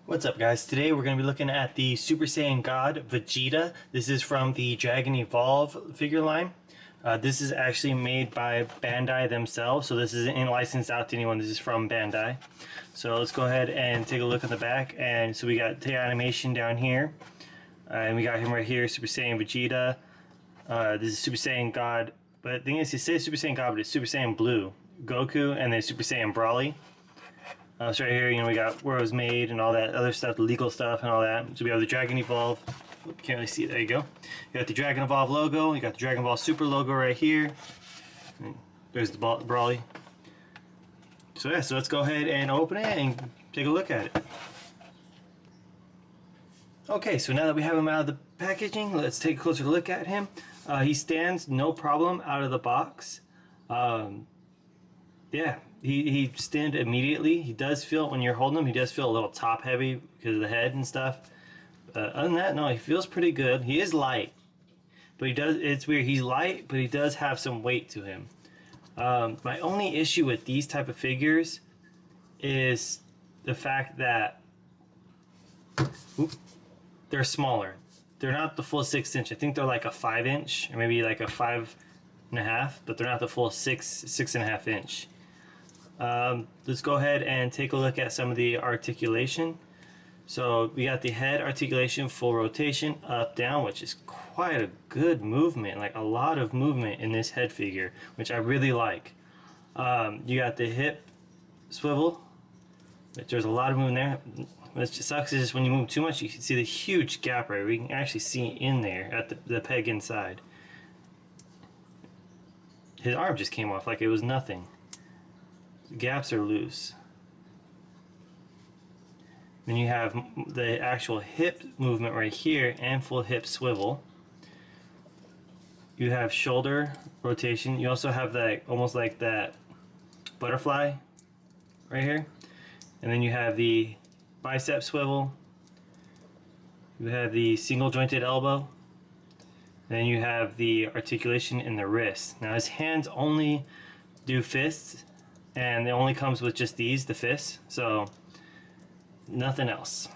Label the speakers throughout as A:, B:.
A: What's up, guys? Today we're going to be looking at the Super Saiyan God Vegeta. This is from the Dragon Evolve figure line. This is actually made by Bandai themselves, so this isn't licensed out to anyone. This is from Bandai. So let's go ahead and take a look at the back. And so we got the animation down here, and we got him right here, Super Saiyan Vegeta. This is Super Saiyan God, but the thing is, it says Super Saiyan God, but it's Super Saiyan Blue Goku, and then Super Saiyan Broly. So right here, we got where it was made and all that other stuff, the legal stuff and all that. So we have the Dragon Evolve. Can't really see it. There you go. You got the Dragon Evolve logo. You got the Dragon Ball Super logo right here. And there's the Broly. So yeah, so let's go ahead and open it and take a look at it. Okay, so now that we have him out of the packaging, let's take a closer look at him. He stands no problem out of the box. Yeah, he stands immediately. He does feel, when you're holding him, he does feel a little top heavy because of the head and stuff. Other than that, no, he feels pretty good. He is light, but he does, it's weird, he's light, but he does have some weight to him. My only issue with these type of figures is the fact that they're smaller. They're not the full 6 inch. I think they're like a 5 inch or maybe like a 5.5, but they're not the full 6.5 inch. Let's go ahead and take a look at some of the articulation. So we got the head articulation, full rotation, up, down, which is quite a good movement, like a lot of movement in this head figure, which I really like. You got the hip swivel, which there's a lot of movement there. What just sucks is just when you move too much, you can see the huge gap right. We can actually see in there at the peg inside. His arm just came off like it was nothing. The gaps are loose. Then you have the actual hip movement right here and full hip swivel. You have shoulder rotation. You also have that almost like that butterfly right here. And then you have the bicep swivel. You have the single jointed elbow. Then you have the articulation in the wrist. Now his hands only do fists, and it only comes with just these, the fists, so nothing else.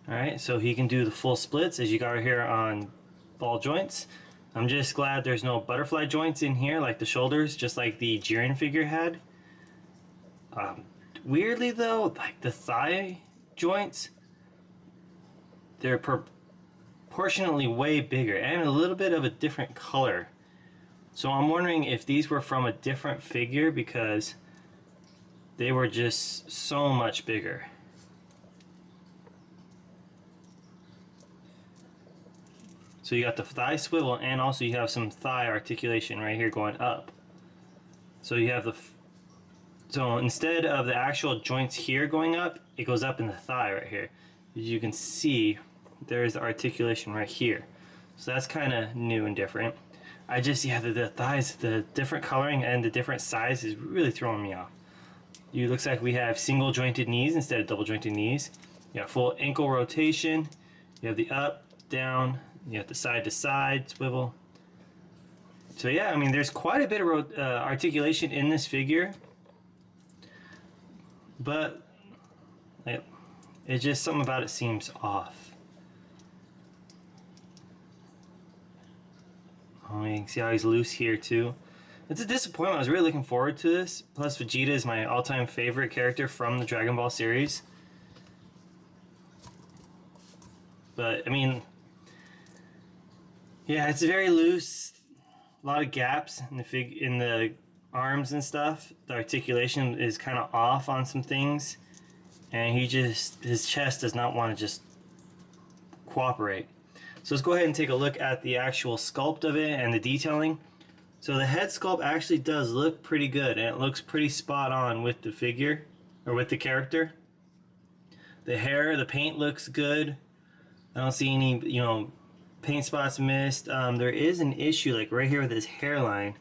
A: Alright, so he can do the full splits as you got right here on ball joints. I'm just glad there's no butterfly joints in here like the shoulders, just like the Jiren figure had. Weirdly though, like the thigh joints, they're proportionately way bigger and a little bit of a different color. So I'm wondering if these were from a different figure because they were just so much bigger. So you got the thigh swivel and also you have some thigh articulation right here going up. So you have so instead of the actual joints here going up, it goes up in the thigh right here. As you can see, there's the articulation right here. So that's kind of new and different. I just, yeah, the thighs, the different coloring and the different size is really throwing me off. It looks like we have single jointed knees instead of double jointed knees. You got full ankle rotation. You have the up, down. You have the side to side swivel. So yeah, I mean, there's quite a bit of articulation in this figure. But it's just something about it seems off. Oh, you can see how he's loose here too. It's a disappointment. I was really looking forward to this. Plus Vegeta is my all-time favorite character from the Dragon Ball series. But I mean, yeah, it's very loose. A lot of gaps in the arms and stuff. The articulation is kind of off on some things, and his chest does not want to just cooperate. So let's go ahead and take a look at the actual sculpt of it and the detailing. So the head sculpt actually does look pretty good, and it looks pretty spot on with the figure or with the character. The hair, the paint looks good. I don't see any paint spots missed. There is an issue like right here with his hairline.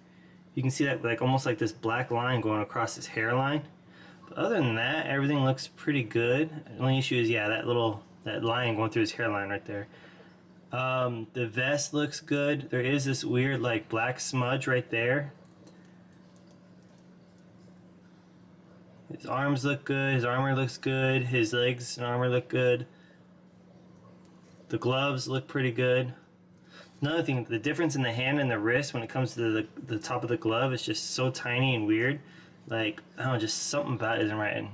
A: You can see that like almost like this black line going across his hairline. But other than that, everything looks pretty good. The only issue is, yeah, that line going through his hairline right there. The vest looks good. There is this weird like black smudge right there. His arms look good, his armor looks good, his legs and armor look good. The gloves look pretty good. Another thing, the difference in the hand and the wrist when it comes to the top of the glove is just so tiny and weird. Like, I don't know, just something about it isn't right.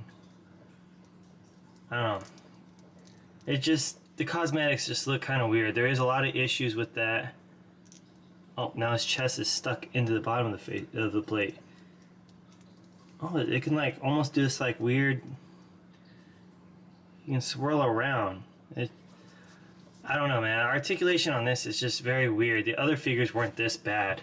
A: I don't know. It just, the cosmetics just look kind of weird. There is a lot of issues with that. Oh, now his chest is stuck into the bottom of the plate. Oh, it can like almost do this like weird. You can swirl around. I don't know, man. Articulation on this is just very weird. The other figures weren't this bad.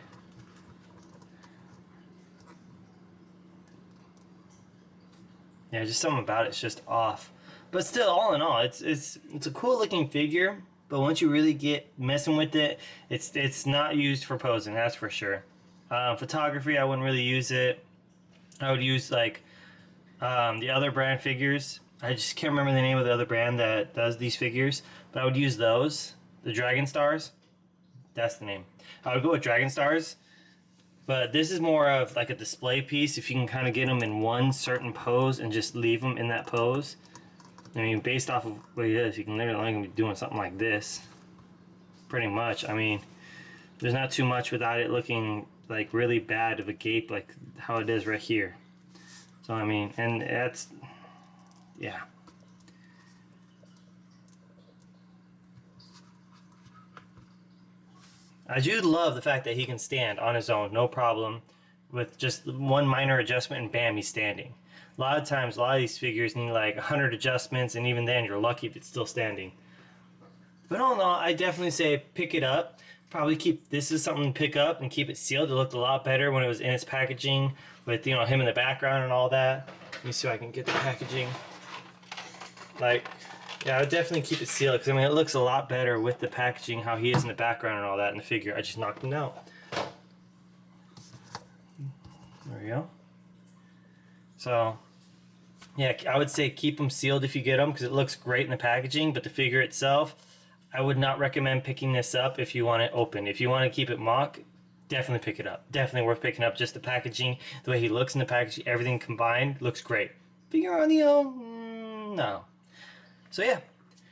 A: Yeah, just something about it's just off. But still, all in all, it's a cool looking figure. But once you really get messing with it, it's not used for posing. That's for sure. Photography, I wouldn't really use it. I would use like the other brand figures. I just can't remember the name of the other brand that does these figures, but I would use those. The Dragon Stars. That's the name. I would go with Dragon Stars, but this is more of like a display piece. If you can kind of get them in one certain pose and just leave them in that pose. I mean, based off of what he does, you can literally be doing something like this. Pretty much. I mean, there's not too much without it looking like really bad of a gape like how it is right here. So I mean, and that's, yeah. I do love the fact that he can stand on his own, no problem, with just one minor adjustment and bam, he's standing. A lot of times, a lot of these figures need like 100 adjustments, and even then you're lucky if it's still standing. But all in all, I definitely say pick it up. Probably keep, this is something to pick up and keep it sealed. It looked a lot better when it was in its packaging with, you know, him in the background and all that. Let me see if I can get the packaging. Like, yeah, I would definitely keep it sealed because I mean it looks a lot better with the packaging, how he is in the background and all that in the figure. I just knocked him out. There we go. So, yeah, I would say keep them sealed if you get them because it looks great in the packaging, but the figure itself, I would not recommend picking this up if you want it open. If you want to keep it mock, definitely pick it up. Definitely worth picking up. Just the packaging, the way he looks in the packaging, everything combined looks great. Figure on the own, no. So yeah,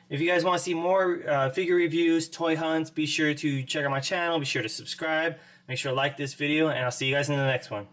A: if you guys want to see more figure reviews, toy hunts, be sure to check out my channel. Be sure to subscribe. Make sure to like this video, and I'll see you guys in the next one.